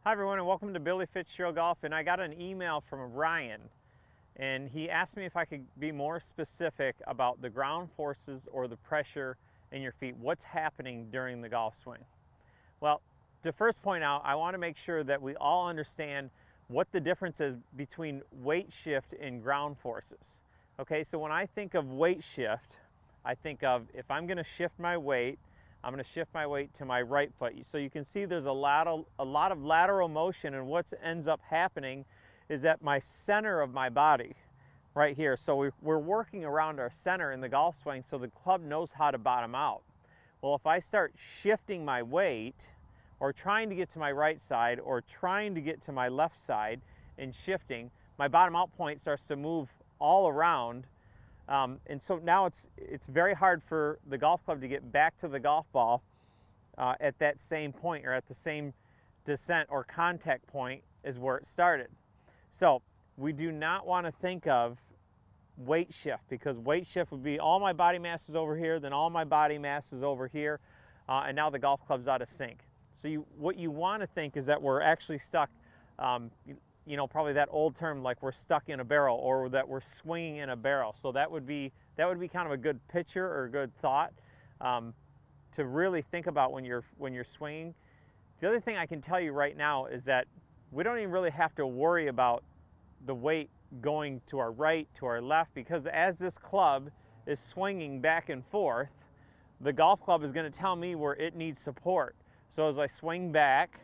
Hi everyone, and welcome to Billy Fitzgerald Golf. And I got an email from Ryan, and he asked me if I could be more specific about the ground forces or the pressure in your feet. What's happening during the golf swing? Well, to first point out, I want to make sure that we all understand what the difference is between weight shift and ground forces. Okay, so when I think of weight shift, I think of if I'm going to shift my weight, I'm going to shift my weight to my right foot. So you can see there's a lot of lateral motion, and what ends up happening is that my center of my body right here. So we're working around our center in the golf swing so the club knows how to bottom out. Well, if I start shifting my weight or trying to get to my right side or trying to get to my left side and shifting, my bottom out point starts to move all around. And so now it's very hard for the golf club to get back to the golf ball at that same point or at the same descent or contact point as where it started. So we do not want to think of weight shift, because weight shift would be all my body mass is over here, then all my body mass is over here, and now the golf club's out of sync. So what you want to think is that we're actually stuck, probably that old term, like we're stuck in a barrel, or that we're swinging in a barrel. So that would be kind of a good picture or a good thought to really think about when you're swinging. The other thing I can tell you right now is that we don't even really have to worry about the weight going to our right, to our left, because as this club is swinging back and forth, the golf club is going to tell me where it needs support. So as I swing back,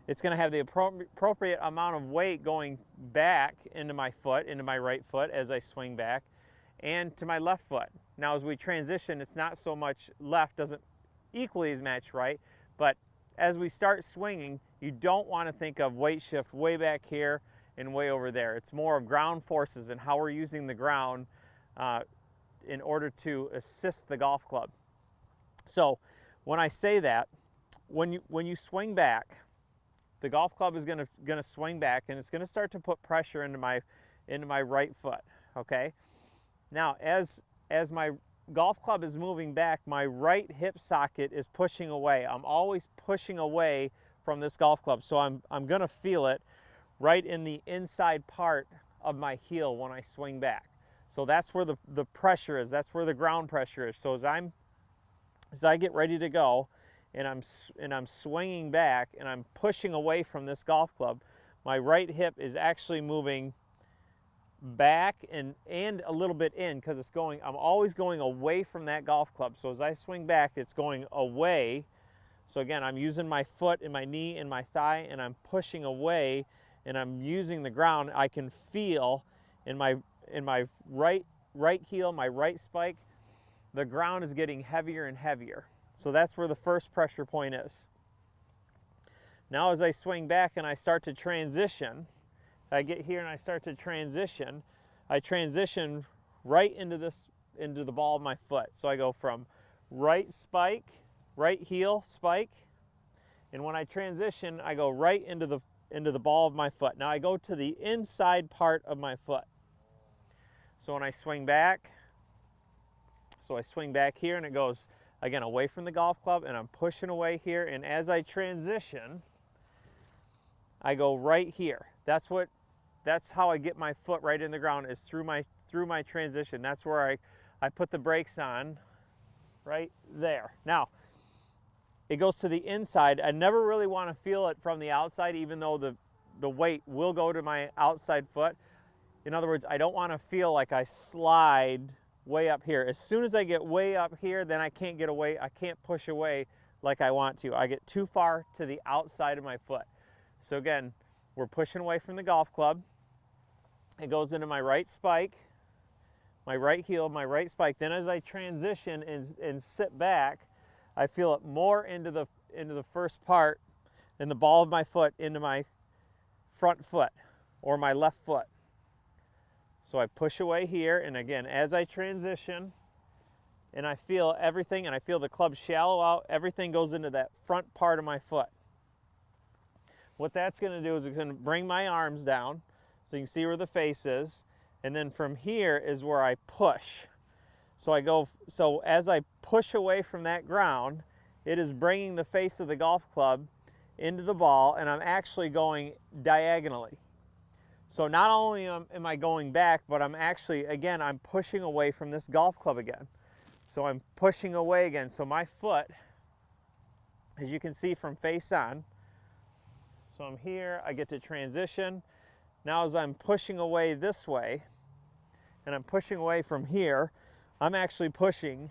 it's going to have the appropriate amount of weight going back into my foot, into my right foot as I swing back, and to my left foot. Now as we transition, it's not so much left, doesn't equally as match right, but as we start swinging, you don't want to think of weight shift way back here and way over there. It's more of ground forces and how we're using the ground in order to assist the golf club. So when I say that, when you swing back, the golf club is going to swing back, and it's going to start to put pressure into my right foot. Okay. Now, as my golf club is moving back, my right hip socket is pushing away. I'm always pushing away from this golf club, so I'm going to feel it right in the inside part of my heel when I swing back. So that's where the pressure is. That's where the ground pressure is. So as I get ready to go, and I'm swinging back and I'm pushing away from this golf club, my right hip is actually moving back and a little bit in, because I'm always going away from that golf club. So as I swing back, it's going away. So again, I'm using my foot and my knee and my thigh, and I'm pushing away, and I'm using the ground. I can feel in my right heel, my right spike, the ground is getting heavier and heavier. So that's where the first pressure point is. Now as I swing back and I start to transition, I get here and I start to transition, I transition right into the ball of my foot. So I go from right spike, right heel spike, and when I transition, I go right into the ball of my foot. Now I go to the inside part of my foot. So when I swing back, I swing back here, and it goes again away from the golf club, and I'm pushing away here, and as I transition, I go right here. That's how I get my foot right in the ground, is through my transition. That's where I put the brakes on, right there. Now it goes to the inside. I never really want to feel it from the outside, even though the weight will go to my outside foot. In other words, I don't want to feel like I slide way up here. As soon as I get way up here, then I can't get away. I can't push away like I want to. I get too far to the outside of my foot. So again, we're pushing away from the golf club. It goes into my right spike, my right heel, my right spike. Then as I transition and sit back, I feel it more into the first part, in the ball of my foot, into my front foot or my left foot. So I push away here, and again, as I transition, and I feel everything, and I feel the club shallow out, everything goes into that front part of my foot. What that's going to do is it's going to bring my arms down, so you can see where the face is, and then from here is where I push. So as I push away from that ground, it is bringing the face of the golf club into the ball, and I'm actually going diagonally. So not only am I going back, but I'm actually, again, I'm pushing away from this golf club again. So I'm pushing away again. So my foot, as you can see from face on, so I'm here, I get to transition. Now as I'm pushing away this way, and I'm pushing away from here, I'm actually pushing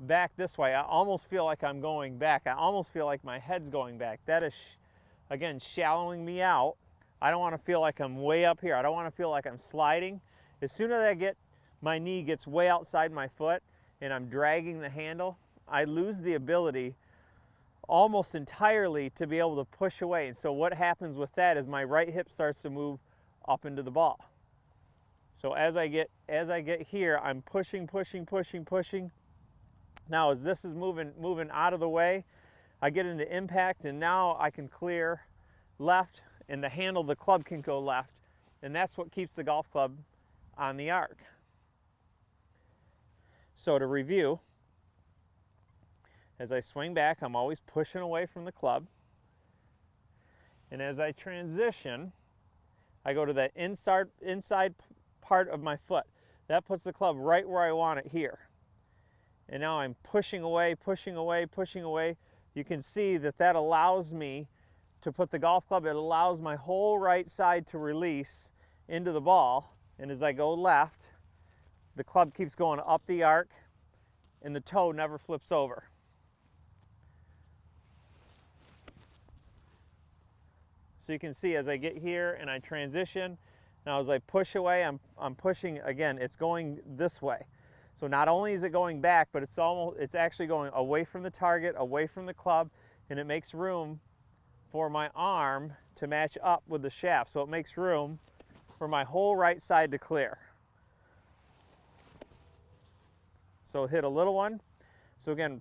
back this way. I almost feel like I'm going back. I almost feel like my head's going back. That is, again, shallowing me out. I don't want to feel like I'm way up here. I don't want to feel like I'm sliding. As soon as my knee gets way outside my foot and I'm dragging the handle, I lose the ability almost entirely to be able to push away. And so what happens with that is my right hip starts to move up into the ball. So as I get here, I'm pushing. Now as this is moving out of the way, I get into impact, and now I can clear left, and the handle of the club can go left, and that's what keeps the golf club on the arc. So to review, as I swing back, I'm always pushing away from the club, and as I transition, I go to that inside part of my foot. That puts the club right where I want it here. And now I'm pushing away. You can see that allows me to put the golf club, it allows my whole right side to release into the ball. And as I go left, the club keeps going up the arc and the toe never flips over. So you can see as I get here and I transition, now as I push away, I'm pushing again, it's going this way. So not only is it going back, but it's actually going away from the target, away from the club, and it makes room for my arm to match up with the shaft. So it makes room for my whole right side to clear. So hit a little one. So again,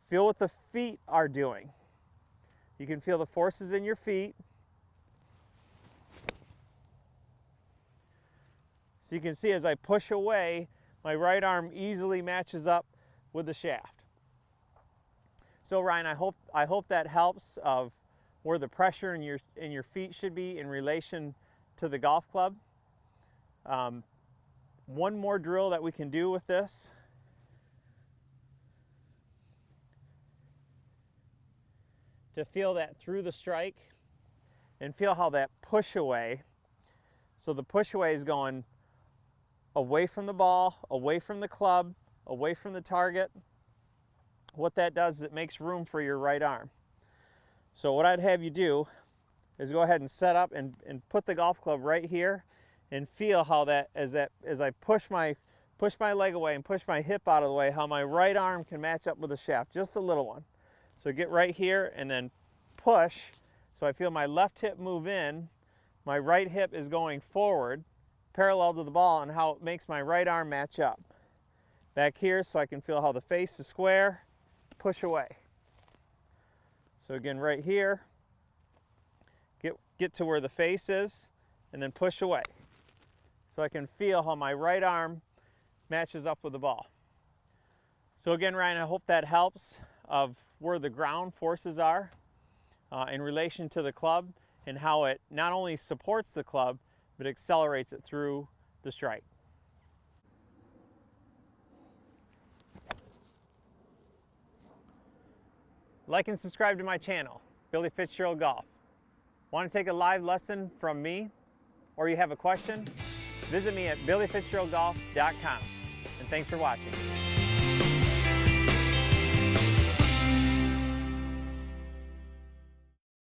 feel what the feet are doing. You can feel the forces in your feet. So you can see as I push away, my right arm easily matches up with the shaft. So Ryan, I hope that helps of where the pressure in your feet should be in relation to the golf club. One more drill that we can do with this. To feel that through the strike and feel how that push away. So the push away is going away from the ball, away from the club, away from the target. What that does is it makes room for your right arm. So what I'd have you do is go ahead and set up and put the golf club right here and feel how as I push my leg away and push my hip out of the way, how my right arm can match up with the shaft, just a little one. So get right here and then push. So I feel my left hip move in, my right hip is going forward, parallel to the ball, and how it makes my right arm match up. Back here so I can feel how the face is square, push away. So again, right here, get to where the face is, and then push away. So I can feel how my right arm matches up with the ball. So again, Ryan, I hope that helps of where the ground forces are in relation to the club, and how it not only supports the club, but accelerates it through the strike. Like and subscribe to my channel, Billy Fitzgerald Golf. Want to take a live lesson from me, or you have a question? Visit me at billyfitzgeraldgolf.com. And thanks for watching.